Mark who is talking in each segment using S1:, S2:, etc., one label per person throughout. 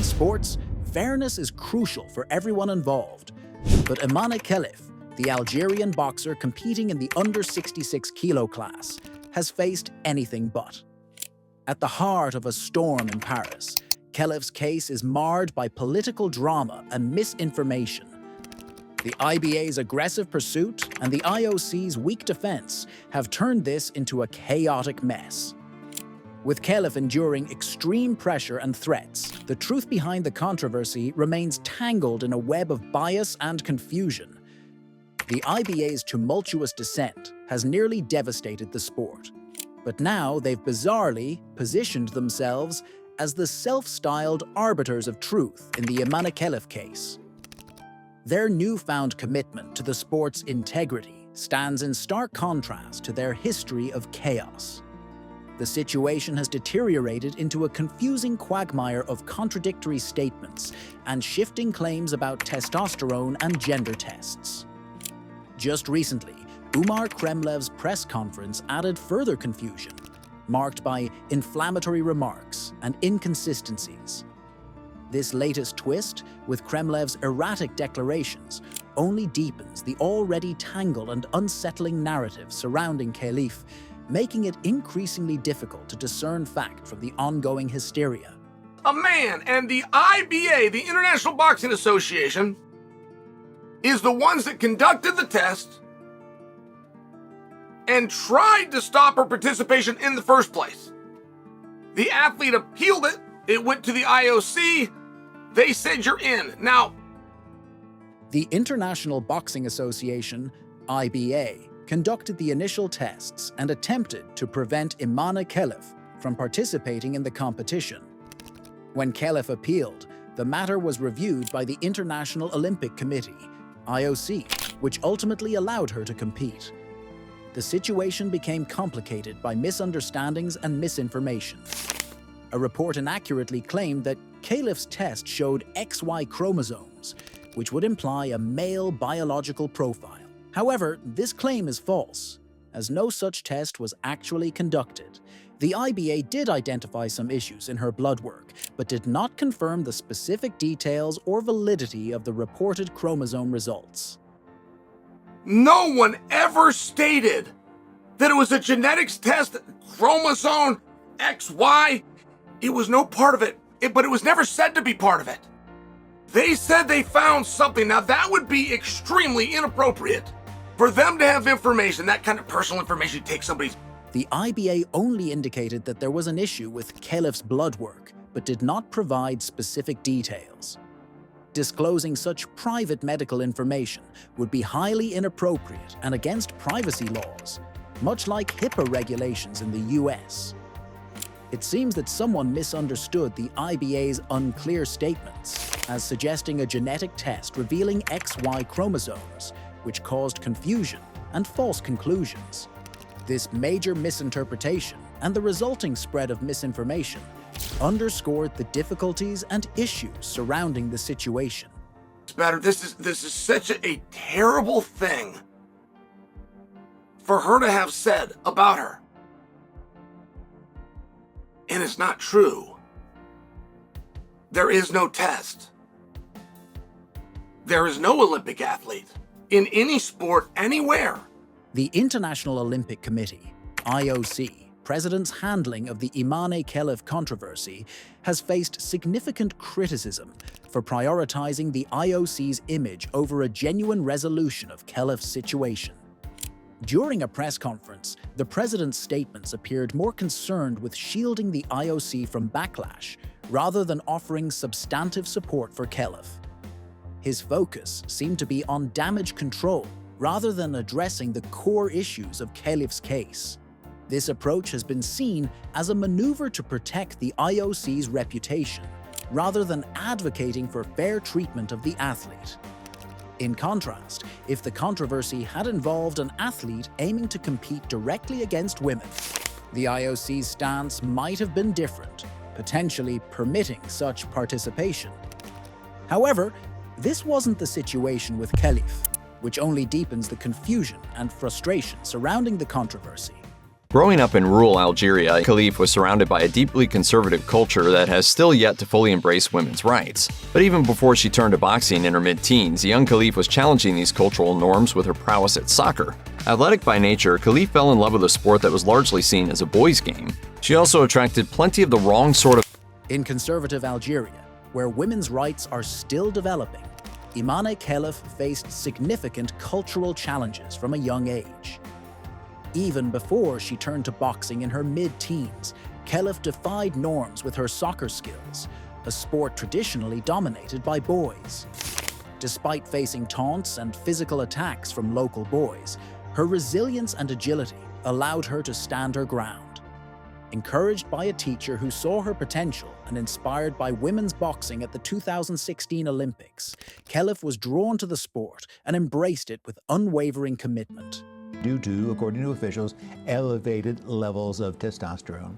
S1: In sports, fairness is crucial for everyone involved. But Imane Khelif, the Algerian boxer competing in the under 66 kilo class, has faced anything but. At the heart of a storm in Paris, Khelif's case is marred by political drama and misinformation. The IBA's aggressive pursuit and the IOC's weak defense have turned this into a chaotic mess. With Khelif enduring extreme pressure and threats, the truth behind the controversy remains tangled in a web of bias and confusion. The IBA's tumultuous descent has nearly devastated the sport. But now they've bizarrely positioned themselves as the self-styled arbiters of truth in the Imane Khelif case. Their newfound commitment to the sport's integrity stands in stark contrast to their history of chaos. The situation has deteriorated into a confusing quagmire of contradictory statements and shifting claims about testosterone and gender tests. Just recently, Imane Khelif's press conference added further confusion, marked by inflammatory remarks and inconsistencies. This latest twist, with Khelif's erratic declarations, only deepens the already tangled and unsettling narrative surrounding Khelif, making it increasingly difficult to discern fact from the ongoing hysteria.
S2: A man and the IBA, the International Boxing Association, is the ones that conducted the test and tried to stop her participation in the first place. The athlete appealed it. It went to the IOC. They said you're in. Now,
S1: the International Boxing Association, IBA, conducted the initial tests and attempted to prevent Imane Khelif from participating in the competition. When Khelif appealed, the matter was reviewed by the International Olympic Committee, IOC, which ultimately allowed her to compete. The situation became complicated by misunderstandings and misinformation. A report inaccurately claimed that Khelif's test showed XY chromosomes, which would imply a male biological profile. However, this claim is false, as no such test was actually conducted. The IBA did identify some issues in her blood work, but did not confirm the specific details or validity of the reported chromosome results.
S2: no one ever stated that it was a genetics test, chromosome XY. It was no part of it, but it was never said to be part of it. They said they found something. Now that would be extremely inappropriate for them to have information, that kind of personal information, to take somebody's.
S1: The IBA only indicated that there was an issue with Khelif's blood work, but did not provide specific details. Disclosing such private medical information would be highly inappropriate and against privacy laws, much like HIPAA regulations in the US. It seems that someone misunderstood the IBA's unclear statements as suggesting a genetic test revealing XY chromosomes, which caused confusion and false conclusions. This major misinterpretation and the resulting spread of misinformation underscored the difficulties and issues surrounding the situation.
S2: This is such a terrible thing for her to have said about her. And it's not true. There is no test. There is no Olympic athlete in any sport anywhere.
S1: The International Olympic Committee, IOC, President's handling of the Imane Khelif controversy has faced significant criticism for prioritizing the IOC's image over a genuine resolution of Khelif's situation. During a press conference, the president's statements appeared more concerned with shielding the IOC from backlash rather than offering substantive support for Khelif. His focus seemed to be on damage control rather than addressing the core issues of Khelif's case. This approach has been seen as a maneuver to protect the IOC's reputation, rather than advocating for fair treatment of the athlete. In contrast, if the controversy had involved an athlete aiming to compete directly against women, the IOC's stance might have been different, potentially permitting such participation. However, this wasn't the situation with Khelif, which only deepens the confusion and frustration surrounding the controversy.
S3: Growing up in rural Algeria, Khelif was surrounded by a deeply conservative culture that has still yet to fully embrace women's rights. But even before she turned to boxing in her mid-teens, young Khelif was challenging these cultural norms with her prowess at soccer. Athletic by nature, Khelif fell in love with a sport that was largely seen as a boys' game. She also attracted plenty of the wrong sort of...
S1: In conservative Algeria, where women's rights are still developing, Imane Khelif faced significant cultural challenges from a young age. Even before she turned to boxing in her mid-teens, Khelif defied norms with her soccer skills, a sport traditionally dominated by boys. Despite facing taunts and physical attacks from local boys, her resilience and agility allowed her to stand her ground. Encouraged by a teacher who saw her potential and inspired by women's boxing at the 2016 Olympics, Khelif was drawn to the sport and embraced it with unwavering commitment.
S4: Due to, according to officials, elevated levels of testosterone.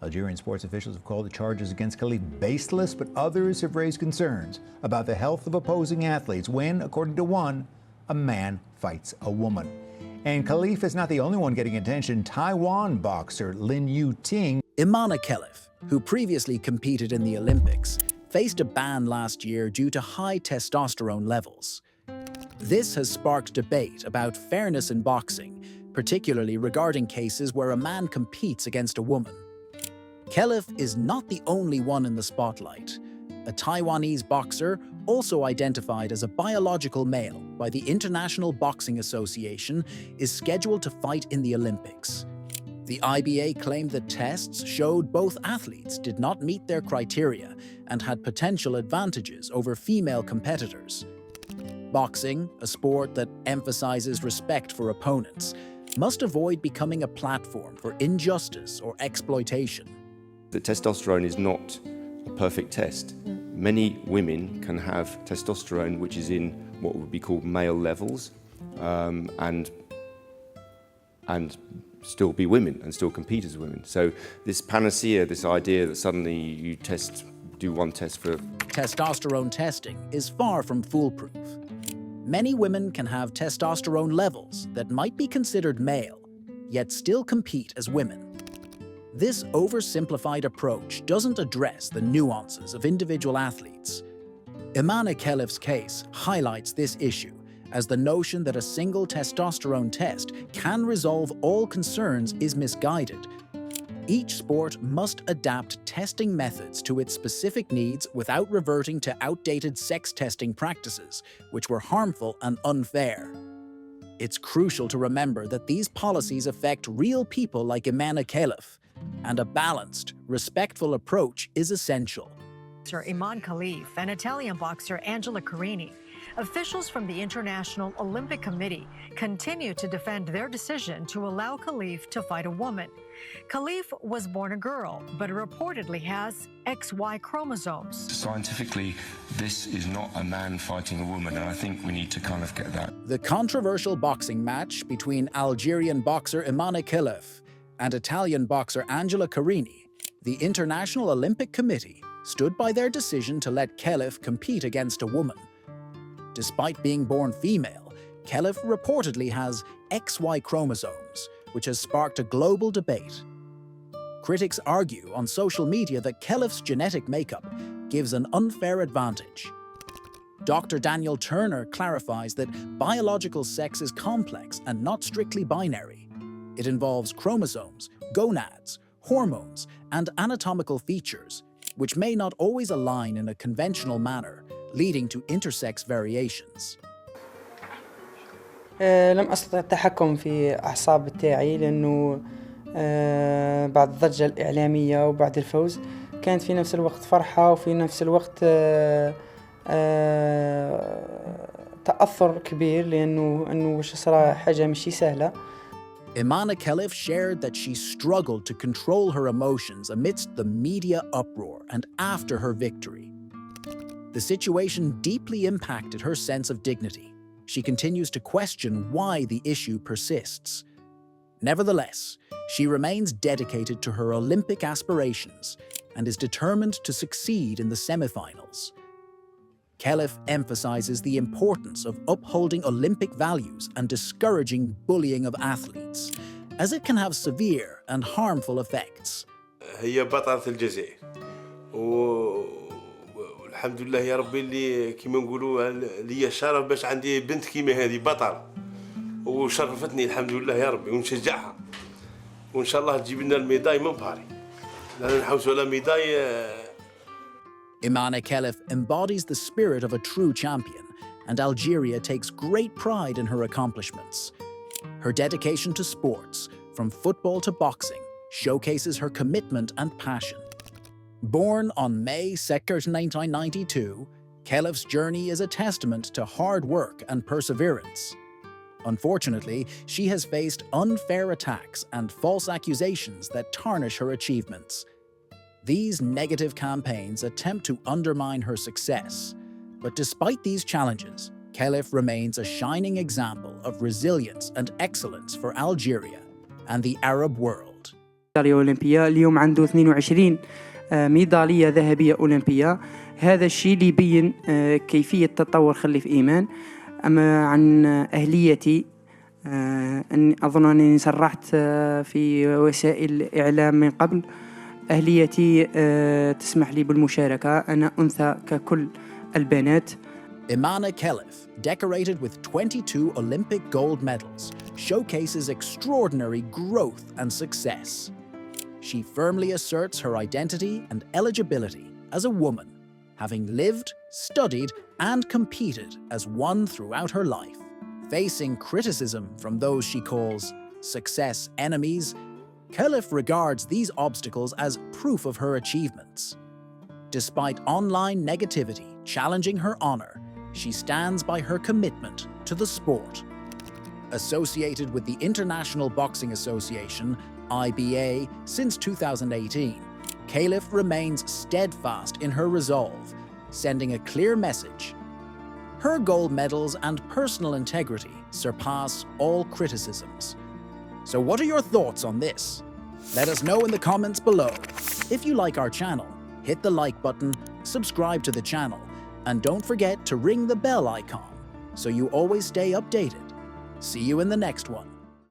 S4: Algerian sports officials have called the charges against Khelif baseless, but others have raised concerns about the health of opposing athletes when, according to one, a man fights a woman. And Khelif is not the only one getting attention. Taiwan boxer Lin Yu-ting.
S1: Imane Khelif, who previously competed in the Olympics, faced a ban last year due to high testosterone levels. This has sparked debate about fairness in boxing, particularly regarding cases where a man competes against a woman. Khelif is not the only one in the spotlight. A Taiwanese boxer, also identified as a biological male by the International Boxing Association, is scheduled to fight in the Olympics. The IBA claimed that tests showed both athletes did not meet their criteria and had potential advantages over female competitors. Boxing, a sport that emphasizes respect for opponents, must avoid becoming a platform for injustice or exploitation.
S5: The testosterone is not a perfect test. Many women can have testosterone which is in what would be called male levels and still be women and still compete as women. So this panacea, this idea that suddenly you do one test for...
S1: Testosterone testing is far from foolproof. Many women can have testosterone levels that might be considered male, yet still compete as women. This oversimplified approach doesn't address the nuances of individual athletes. Imane Khelif's case highlights this issue, as the notion that a single testosterone test can resolve all concerns is misguided. Each sport must adapt testing methods to its specific needs without reverting to outdated sex testing practices, which were harmful and unfair. It's crucial to remember that these policies affect real people like Imane Khelif, and a balanced, respectful approach is essential.
S6: Imane Khelif and Italian boxer Angela Carini. Officials from the International Olympic Committee continue to defend their decision to allow Khelif to fight a woman. Khelif was born a girl, but reportedly has XY chromosomes.
S7: Scientifically, this is not a man fighting a woman, and I think we need to kind of get that.
S1: The controversial boxing match between Algerian boxer Imane Khelif and Italian boxer Angela Carini, the International Olympic Committee stood by their decision to let Khelif compete against a woman. Despite being born female, Khelif reportedly has XY chromosomes, which has sparked a global debate. Critics argue on social media that Khelif's genetic makeup gives an unfair advantage. Dr. Daniel Turner clarifies that biological sex is complex and not strictly binary. It involves chromosomes, gonads, hormones, and anatomical features, which may not always align in a conventional manner, leading to intersex variations.
S8: لم أستطع التحكم في أعصاب تاعي لأنه بعد الضجة الإعلامية وبعد الفوز كانت في نفس الوقت فرحة وفي نفس الوقت تأثر كبير لأنه وش صار حاجة مشي سهلة.
S1: Imane Khelif shared that she struggled to control her emotions amidst the media uproar and after her victory. The situation deeply impacted her sense of dignity. She continues to question why the issue persists. Nevertheless, she remains dedicated to her Olympic aspirations and is determined to succeed in the semifinals. Khelif emphasizes the importance of upholding Olympic values and discouraging bullying of athletes, as it can have severe and harmful effects.
S9: هي بطلة الجزائر والحمد لله يا ربي اللي كيما نقولوا لي الشرف باش عندي بنت كيما هذه بطلة وشرفتني الحمد لله يا ربي ونشجعها وإن شاء الله تجيب لنا الميداي من باري لأن نحوسوا على ميداي.
S1: Imane Khelif embodies the spirit of a true champion, and Algeria takes great pride in her accomplishments. Her dedication to sports, from football to boxing, showcases her commitment and passion. Born on May 2nd, 1992, Khelif's journey is a testament to hard work and perseverance. Unfortunately, she has faced unfair attacks and false accusations that tarnish her achievements. These negative campaigns attempt to undermine her success. But despite these challenges, Khelif remains a shining example of resilience and excellence for Algeria and the Arab world.
S8: أولمبيا اليوم عنده 22 ميدالية ذهبية أولمبية. هذا الشيء اللي يبين كيفية تطور خليف إيمان. أما عن أهليتي أظن أنني صرحت في وسائل الإعلام من قبل. أهليتي تسمح لي بالمشاركة. أنا أنثى ككل البنات.
S1: Imane Khelif, decorated with 22 Olympic gold medals, showcases extraordinary growth and success. She firmly asserts her identity and eligibility as a woman, having lived, studied, and competed as one throughout her life. Facing criticism from those she calls success enemies, Khelif regards these obstacles as proof of her achievements. Despite online negativity challenging her honor, she stands by her commitment to the sport. Associated with the International Boxing Association, IBA, since 2018, Khelif remains steadfast in her resolve, sending a clear message. Her gold medals and personal integrity surpass all criticisms. So what are your thoughts on this? Let us know in the comments below. If you like our channel, hit the like button, subscribe to the channel, and don't forget to ring the bell icon so you always stay updated. See you in the next one.